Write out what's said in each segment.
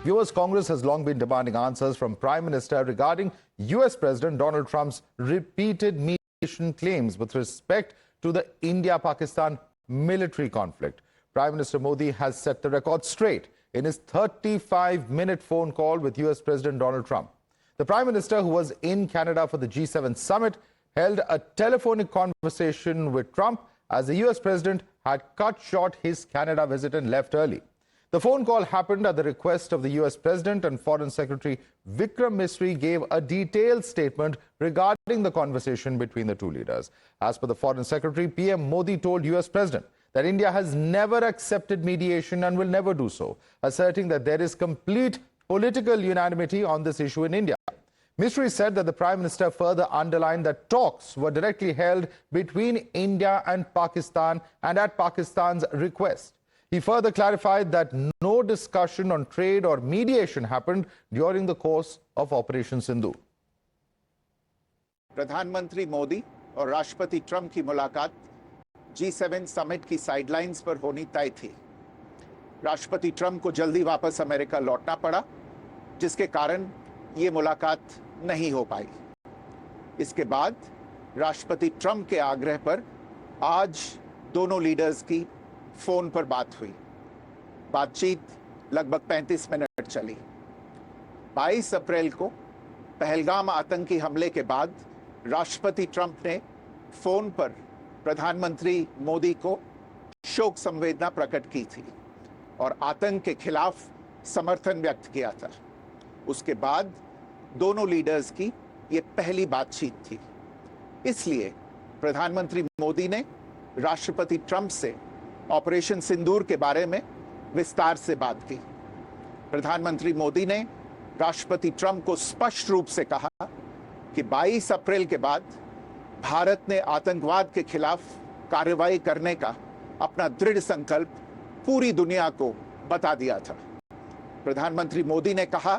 Viewers, Congress has long been demanding answers from Prime Minister regarding US President Donald Trump's repeated mediation claims with respect to the India-Pakistan military conflict. Prime Minister Modi has set the record straight in his 35-minute phone call with US President Donald Trump. The Prime Minister, who was in Canada for the G7 summit, held a telephonic conversation with Trump as the US President had cut short his Canada visit and left early. The phone call happened at the request of the US President, and Foreign Secretary Vikram Misri gave a detailed statement regarding the conversation between the two leaders. As per the Foreign Secretary, PM Modi told US President that India has never accepted mediation and will never do so, asserting that there is complete political unanimity on this issue in India. Misri said that the Prime Minister further underlined that talks were directly held between India and Pakistan and at Pakistan's request. He further clarified that no discussion on trade or mediation happened during the course of Operation Sindhul. प्रधानमंत्री मोदी और राष्ट्रपति Trump की मुलाकात G7 summit की sidelines पर होनी तय थी। राष्ट्रपति ट्रंप को जल्दी वापस अमेरिका लौटना पड़ा, जिसके कारण ये मुलाकात नहीं हो पाई। इसके बाद राष्ट्रपति ट्रंप के आग्रह पर आज दोनों लीडर्स की फोन पर बात हुई। बातचीत लगभग 35 मिनट चली। 22 अप्रैल को पहलगाम आतंकी हमले के बाद राष्ट्रपति ट्रंप ने फोन पर प्रधानमंत्री मोदी को शोक संवेदना प्रकट की थी और आतंक के खिलाफ समर्थन व्यक्त किया था। उसके बाद दोनों लीडर्स की ये पहली बातचीत थी। इसलिए प्रधानमंत्री मोदी ने राष्ट्रपति ट्रंप से ऑपरेशन सिंदूर के बारे में विस्तार से बात की। प्रधानमंत्री मोदी ने राष्ट्रपति ट्रंप को स्पष्ट रूप से कहा कि 22 अप्रैल के बाद भारत ने आतंकवाद के खिलाफ कार्रवाई करने का अपना दृढ़ संकल्प पूरी दुनिया को बता दिया था। प्रधानमंत्री मोदी ने कहा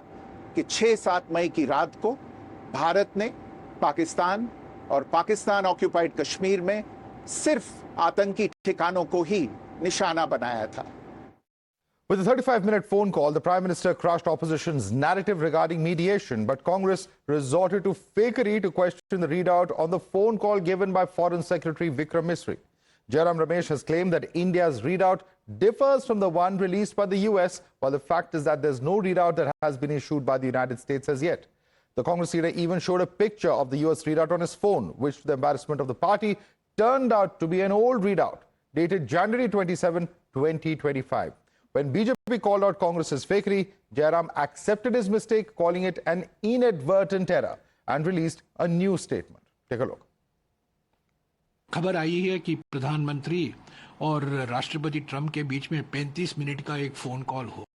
कि 6-7 मई की रात को भारत ने पाकिस्तान और पाकिस्तान ऑक्यूपाइड कश्मीर में सिर्फ आतंकी ठिकानों को ही निशाना बनाया था। With the 35-minute phone call, the Prime Minister crushed opposition's narrative regarding mediation, but Congress resorted to fakery to question the readout on the phone call given by Foreign Secretary Vikram Misri. Jairam Ramesh has claimed that India's readout differs from the one released by the US, while the fact is that there's no readout that has been issued by the United States as yet. The Congress leader even showed a picture of the US readout on his phone, which, to the embarrassment of the party, turned out to be an old readout dated January 27, 2025. When BJP called out Congress's fakery, Jairam accepted his mistake, calling it an inadvertent error, and released a new statement. Take a look. खबर आई है कि प्रधानमंत्री और राष्ट्रपति Trump के बीच में 35 minute का एक फोन कॉल हो।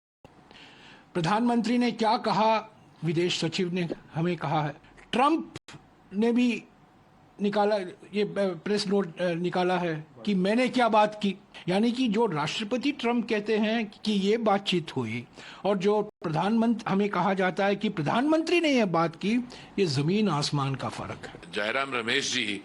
प्रधानमंत्री ने क्या कहा, विदेश सचिव ने हमें कहा है। ट्रंप ने भी निकाला, ये प्रेस नोट निकाला है कि मैंने क्या बात की। यानी कि जो राष्ट्रपति ट्रंप कहते हैं कि ये बातचीत हुई और जो प्रधानमंत्री हमें कहा जाता है कि प्रधानमंत्री ने ये बात की, ये जमीन आसमान का फर्क है। Jairam Ramesh ji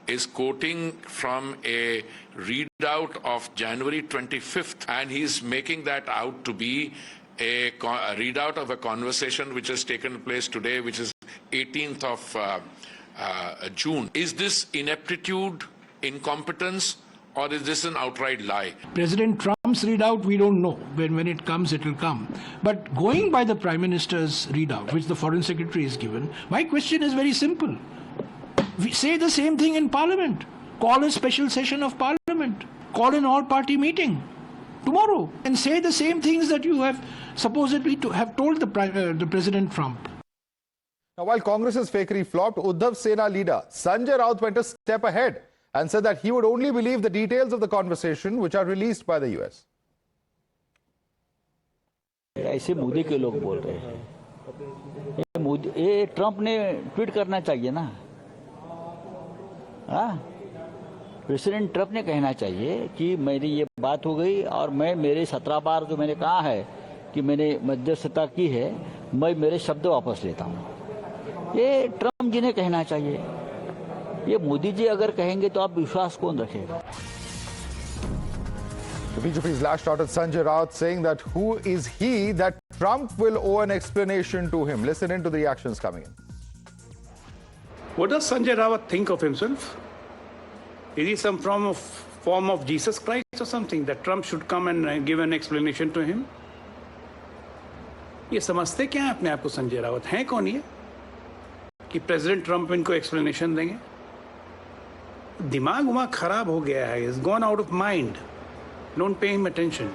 is quoting from a readout of January 25th, and he's making that out to be a readout of a conversation which has taken place today, which is 18th of June. Is this ineptitude, incompetence, or is this an outright lie? President Trump's readout, we don't know. When it comes, it will come. But going by the Prime Minister's readout, which the Foreign Secretary has given, my question is very simple. We say the same thing in Parliament. Call a special session of Parliament. Call an all-party meeting tomorrow and say the same things that you have supposedly to have told the President Trump. Now, while Congress's fakery flopped, Uddhav Sena leader Sanjay went a step ahead and said that he would only believe the details of the conversation which are released by the US. ऐसे मोदी के लोग बोल रहे हैं। ये Trump ने tweet करना चाहिए ना। हाँ, प्रेसिडेंट ट्रंप ने कहना चाहिए कि मेरी ये बात हो गई और मैं मेरे 17 बार जो मैंने कहा है कि मैंने मध्यस्थता की है, मैं मेरे शब्द वापस लेता हूँ। ये ट्रंप जी ने कहना चाहिए। ये मोदी जी अगर कहेंगे तो आप विश्वास कौन रखेगा? The BJP's lashed out at Sanjay Raut, saying that who is he that Trump will owe an explanation to him. Listen in to the reactions coming in. What does Sanjay Raut think of himself? Is he some form of Jesus Christ or something that Trump should come and give an explanation to him? ये समझते क्या हैं अपने आप को संजय रावत हैं कौन ये कि प्रेसिडेंट ट्रंप इनको एक्सप्लेनेशन देंगे? दिमाग वहाँ खराब हो गया है. He's gone out of mind. Don't pay him attention.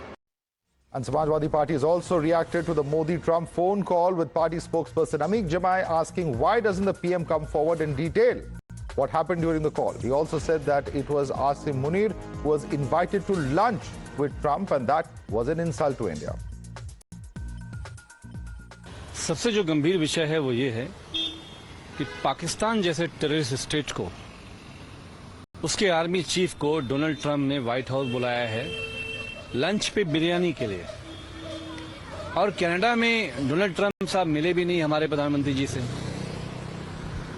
And Samajwadi Party has also reacted to the Modi-Trump phone call, with party spokesperson Amit Jamai asking why doesn't the PM come forward in detail what happened during the call. He also said that it was Asim Munir who was invited to lunch with Trump, and that was an insult to India. सबसे जो गंभीर विषय है वो ये है कि पाकिस्तान जैसे टेररिस्ट स्टेट को, उसके आर्मी चीफ को डोनाल्ड ट्रंप ने व्हाइट हाउस बुलाया है लंच पे बिरयानी के लिए, और कनाडा में डोनाल्ड ट्रंप साहब मिले भी नहीं हमारे प्रधानमंत्री जी से.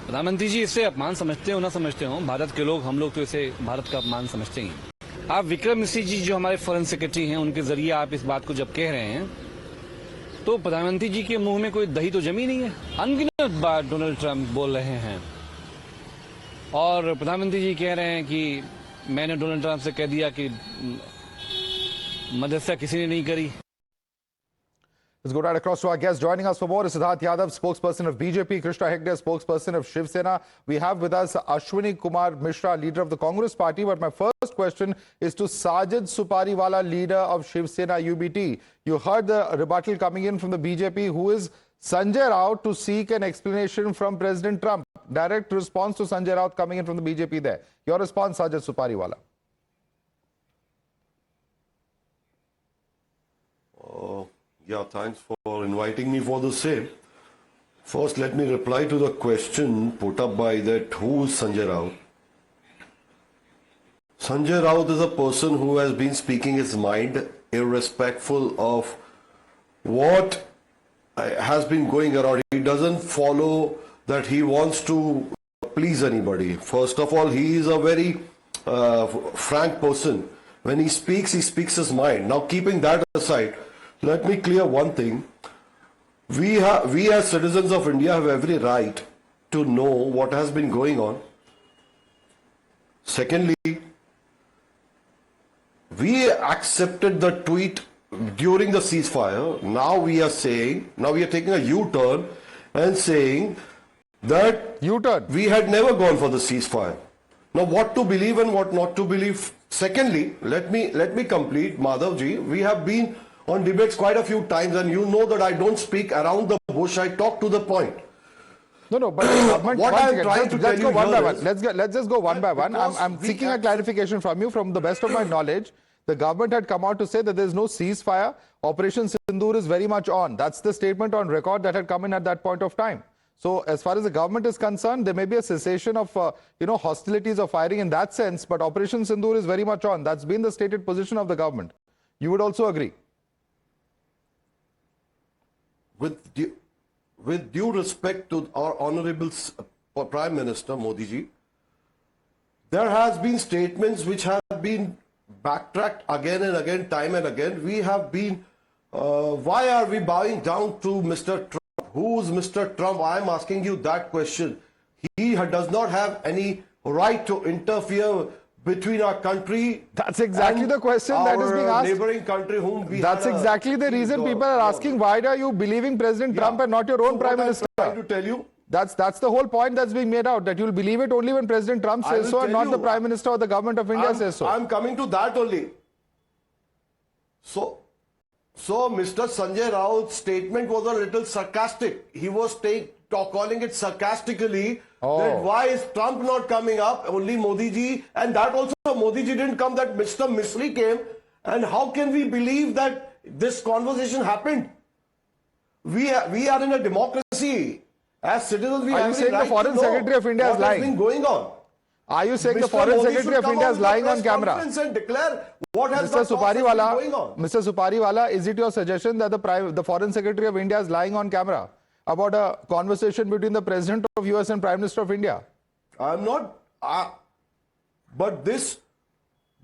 प्रधानमंत्री जी इसे अपमान समझते हो ना समझते हो, भारत के लोग, हम लोग तो इसे भारत का अपमान समझते हैं. आप विक्रम मिश्री जी जो हमारे फॉरेन सेक्रेटरी हैं, उनके जरिए आप इस बात को जब कह रहे हैं तो प्रधानमंत्री जी के मुंह में कोई दही तो जमी नहीं है. अनगिनत बार डोनाल्ड ट्रंप बोल रहे हैं और प्रधानमंत्री जी कह रहे हैं कि मैंने डोनाल्ड ट्रंप से कह दिया कि मदद किसी ने नहीं करी. Let's go right across to our guest. Joining us for more is Siddharth Yadav, spokesperson of BJP, Krishna Hegde, spokesperson of Shiv Sena. We have with us Ashwini Kumar Mishra, leader of the Congress party. But my first question is to Sajid Supariwala, leader of Shiv Sena UBT. You heard the rebuttal coming in from the BJP, who is Sanjay Raut, to seek an explanation from President Trump. Direct response to Sanjay Raut coming in from the BJP there. Your response, Sajid Supariwala. Yeah, thanks for inviting me for the same. First, let me reply to the question put up by that who is Sanjay Raut. Sanjay Raut is a person who has been speaking his mind irrespectful of what has been going around. He doesn't follow that he wants to please anybody. First of all, he is a very frank person. When he speaks his mind. Now, keeping that aside, let me clear one thing. We as citizens of India have every right to know what has been going on. Secondly, we accepted the tweet during the ceasefire. Now we are taking a U-turn and saying that we had never gone for the ceasefire. Now, what to believe and what not to believe. Secondly, let me complete, Madhav G. We have been on debates quite a few times, and you know that I don't speak around the bush. I talk to the point. No, but what I'm trying to tell you let's just go one by one. I'm seeking a clarification from you. From the best of my knowledge, the government had come out to say that there is no ceasefire. Operation Sindhul is very much on. That's the statement on record that had come in at that point of time. So, as far as the government is concerned, there may be a cessation of hostilities or firing in that sense, but Operation Sindhul is very much on. That's been the stated position of the government. You would also agree? With due respect to our Honorable Prime Minister Modi ji, there has been statements which have been backtracked again and again, time and again. We have been, why are we bowing down to Mr. Trump? Who's Mr. Trump? I am asking you that question. He does not have any right to interfere between our country. That's exactly the question that is being asked. Neighboring country whom we That's exactly the reason people are asking, why are you believing President Trump and not your own Prime Minister? I'm trying to tell you. That's the whole point that's being made out, that you'll believe it only when President Trump says so and not the Prime Minister or the government of India says so. I'm coming to that only. So Mr. Sanjay Raut's statement was a little sarcastic. He was calling it sarcastically that why is Trump not coming up, only Modi ji, and that also Modi ji didn't come, that Mr. Misri came, and how can we believe that this conversation happened? We are in a democracy. As citizens, we have the Foreign Secretary of India is lying? What has been going on? Are you saying the Foreign Secretary of India is lying on camera? And declare what has Mr. Supariwala, going on? Mr. Supariwala, is it your suggestion that the Foreign Secretary of India is lying on camera about a conversation between the President of US and Prime Minister of India? I'm not. But this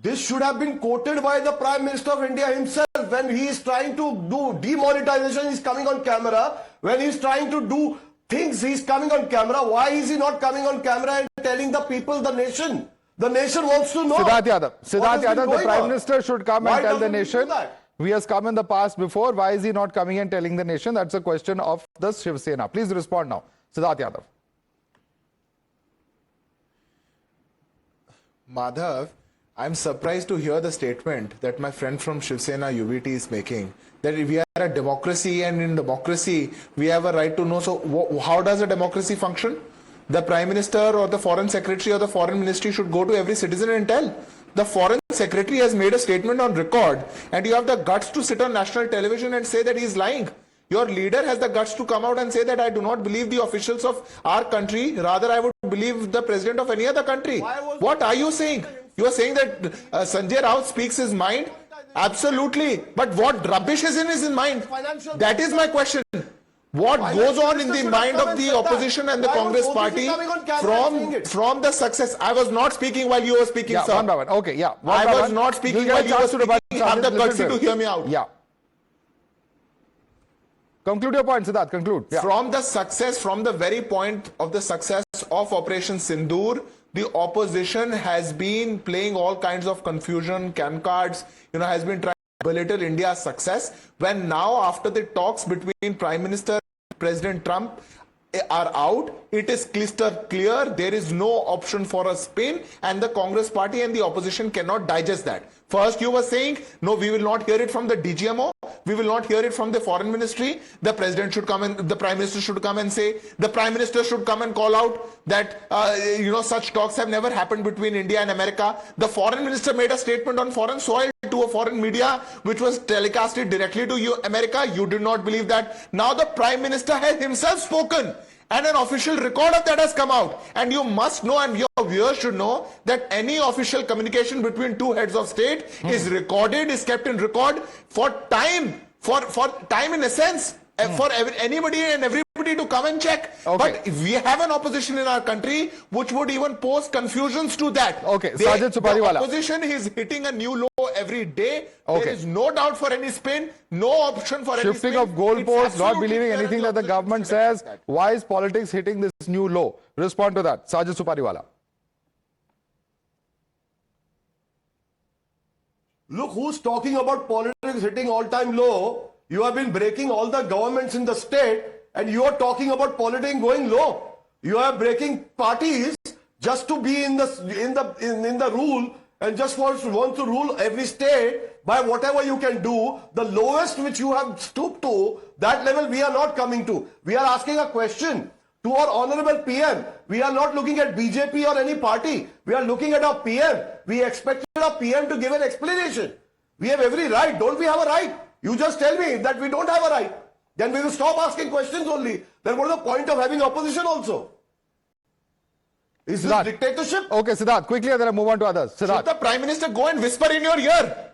This should have been quoted by the Prime Minister of India himself when he is trying to do demonetization, he's coming on camera. When he's trying to do things, he's coming on camera. Why is he not coming on camera and telling the people, the nation? The nation wants to know. Siddharth Yadav, the Prime Minister should come and tell the nation. He has come in the past before. Why is he not coming and telling the nation? That's a question of the Shiv Sena. Please respond now. Siddharth Yadav. Madhav, I'm surprised to hear the statement that my friend from Shiv Sena UBT is making, that we are a democracy and in democracy we have a right to know. So how does a democracy function? The Prime Minister or the Foreign Secretary or the Foreign Ministry should go to every citizen and tell. The Foreign Secretary has made a statement on record and you have the guts to sit on national television and say that he is lying. Your leader has the guts to come out and say that I do not believe the officials of our country, rather I would believe the president of any other country. What are you saying? You are saying that Sanjay Raut speaks his mind? Absolutely. But what rubbish is in his mind? That is my question. What goes on in the mind of the opposition and the Congress party from the success? I was not speaking while you were speaking, sir. One by one. Okay, yeah. I was not speaking while you were speaking. Have the courtesy to hear me out. Yeah. Conclude your point, Siddharth. Conclude. Yeah. From the success, from the very point of the success of Operation Sindhul, the opposition has been playing all kinds of confusion, can cards, has been trying to belittle India's success. When now, after the talks between Prime Minister and President Trump are out, it is crystal clear there is no option for a spin, and the Congress party and the opposition cannot digest that. First, you were saying, no, we will not hear it from the DGMO. We will not hear it from the Foreign Ministry. The President should come and the Prime Minister should come and say, the Prime Minister should come and call out that, such talks have never happened between India and America. The Foreign Minister made a statement on foreign soil to a foreign media, which was telecasted directly to you, America. You did not believe that. Now the Prime Minister has himself spoken. And an official record of that has come out. And you must know, and your viewers should know, that any official communication between two heads of state is recorded, is kept in record for time, for time in a sense, for anybody and everybody to come and check. Okay. But we have an opposition in our country which would even pose confusions to that. Okay, Sajid Supariwala. The opposition is hitting a new low every day. Okay. There is no doubt for any spin, no option for any spin. Shifting of goalposts, not believing anything that the government says. Why is politics hitting this new low? Respond to that. Sajid Supariwala. Look who's talking about politics hitting all-time low. You have been breaking all the governments in the state and you are talking about politics going low. You are breaking parties just to be in the rule and just want to rule every state by whatever you can do. The lowest which you have stooped to, that level we are not coming to. We are asking a question to our honorable PM. We are not looking at BJP or any party. We are looking at our PM. We expected our PM to give an explanation. We have every right. Don't we have a right? You just tell me that we don't have a right. Then we will stop asking questions only. Then what is the point of having opposition also? Is this dictatorship? Okay, Siddharth, quickly and then I move on to others. Siddharth. Should the Prime Minister go and whisper in your ear?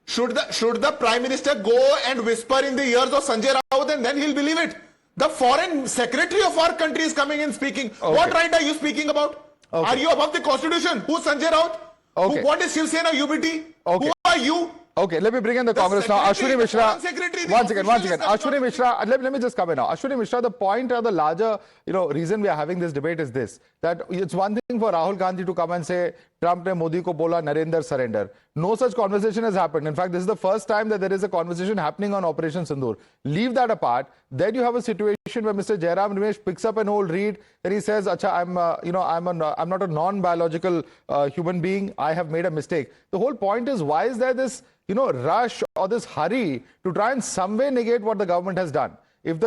Should the Prime Minister go and whisper in the ears of Sanjay Raut and then he'll believe it? The Foreign Secretary of our country is coming and speaking. Okay. What right are you speaking about? Okay. Are you above the Constitution? Who's Sanjay Raut? Okay. What is Shiv Sena UBT? Okay. Who are you? Okay, let me bring in the Congress now. Ashwini Mishra. One second. Ashwini Mishra, let me just come in now. Ashwini Mishra, the point or the larger, reason we are having this debate is this, that it's one thing for Rahul Gandhi to come and say, Trump ne Modi ko bola, Narendra surrender. No such conversation has happened. In fact, this is the first time that there is a conversation happening on Operation Sindhul. Leave that apart. Then you have a situation where Mr. Jairam Ramesh picks up an old read and he says, Acha, I'm not a non-biological human being. I have made a mistake. The whole point is, why is there this rush or this hurry to try and some way negate what the government has done? If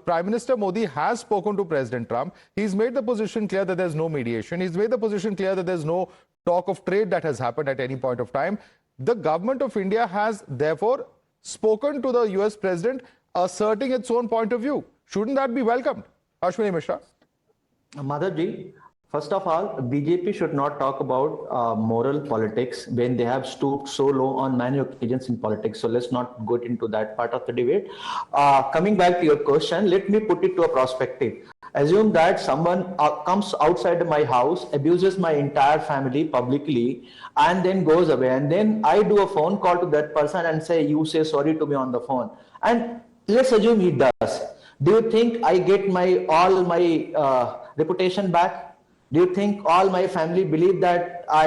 Prime Minister Modi has spoken to President Trump, he's made the position clear that there's no mediation. He's made the position clear that there's no talk of trade that has happened at any point of time. The government of India has therefore spoken to the US President asserting its own point of view. Shouldn't that be welcomed? Ashwini Mishra. Madhav Ji, first of all, BJP should not talk about moral politics when they have stooped so low on many occasions in politics. So let's not go into that part of the debate. Coming back to your question, let me put it to a perspective. Assume that someone comes outside my house, abuses my entire family publicly, and then goes away. And then I do a phone call to that person and say, you say sorry to me on the phone. And let's assume he does. Do you think I get all my reputation back? Do you think all my family believe that I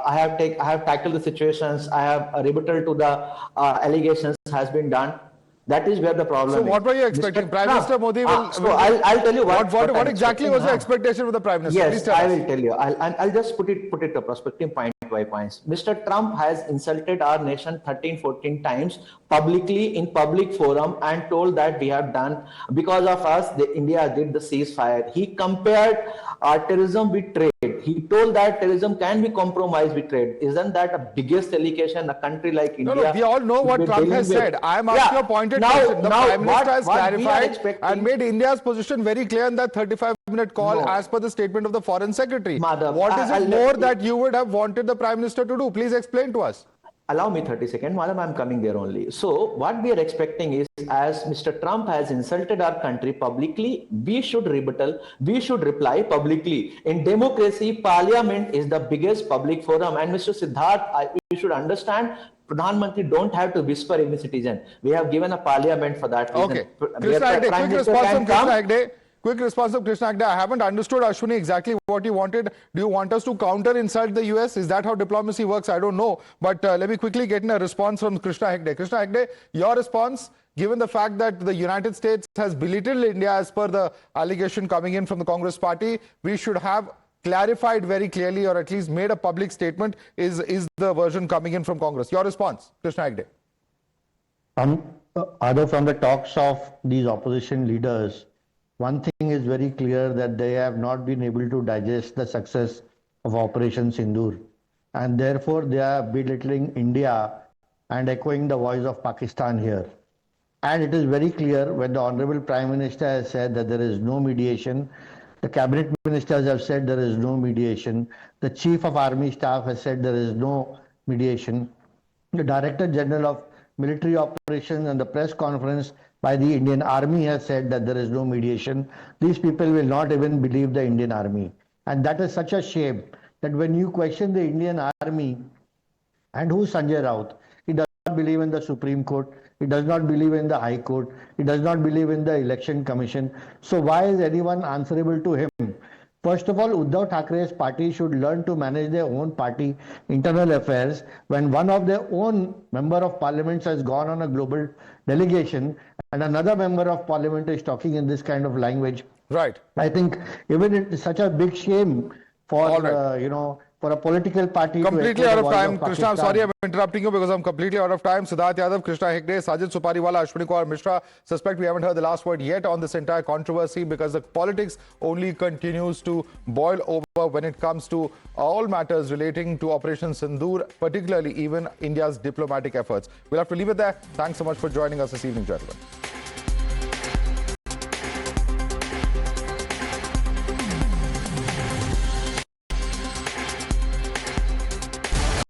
have tackled the situations, I have rebuttal to the allegations has been done? That is where the problem is. So what were you expecting? Mr. Prime Trump, Minister Modi will... so I'll tell you what exactly was the expectation of the Prime Minister? Yes, Please tell I us. will tell you. I'll just put it to perspective point by points. Mr. Trump has insulted our nation 13, 14 times publicly in public forum and told that we have done, because of us, India did the ceasefire. He compared terrorism with trade. He told that terrorism can be compromised with trade. Isn't that the biggest allegation a country like India? No, we all know what Trump has said. I am asking a pointed question. The Prime Minister has clarified and made India's position very clear in that 35-minute call as per the statement of the Foreign Secretary. Madhav, what is it more that you would have wanted the Prime Minister to do? Please explain to us. Allow me 30 seconds, Madam, I'm coming there only. So what we are expecting is, as Mr. Trump has insulted our country publicly, we should reply publicly. In democracy, Parliament is the biggest public forum. And Mr. Siddharth, you should understand, Pradhan Mantri don't have to whisper every citizen. We have given a parliament for that reason. Okay. Krishna Hegde, quick response from Krishna Hegde. Quick response of Krishna Hegde. I haven't understood, Ashwini, exactly what you wanted. Do you want us to counter insult the US? Is that how diplomacy works? I don't know. But let me quickly get in a response from Krishna Hegde. Krishna Hegde, your response, given the fact that the United States has belittled India as per the allegation coming in from the Congress party, we should have clarified very clearly, or at least made a public statement, is the version coming in from Congress. Your response, Krishna Hegde. Other from the talks of these opposition leaders, one thing is very clear, that they have not been able to digest the success of Operation Sindhul, and therefore they are belittling India and echoing the voice of Pakistan here. And it is very clear, when the Honorable Prime Minister has said that there is no mediation, the cabinet ministers have said there is no mediation, the Chief of Army Staff has said there is no mediation, the Director General of Military Operations and the press conference by the Indian Army has said that there is no mediation. These people will not even believe the Indian Army. And that is such a shame, that when you question the Indian Army, and who's Sanjay Raut? He does not believe in the Supreme Court, he does not believe in the High Court, he does not believe in the Election Commission. So why is anyone answerable to him? First of all, Uddhav Thackeray's party should learn to manage their own party internal affairs. When one of their own member of parliament has gone on a global delegation and another member of parliament is talking in this kind of language, right? I think even it's such a big shame for for a political party. Completely out of time, Krishna. I'm sorry I'm interrupting you because I'm completely out of time. Siddharth Yadav, Krishna Hegde, Sajid Supariwala, Ashwini Kaur Mishra. Suspect we haven't heard the last word yet on this entire controversy, because the politics only continues to boil over when it comes to all matters relating to Operation Sindhul, particularly even India's diplomatic efforts. We'll have to leave it there. Thanks so much for joining us this evening, gentlemen.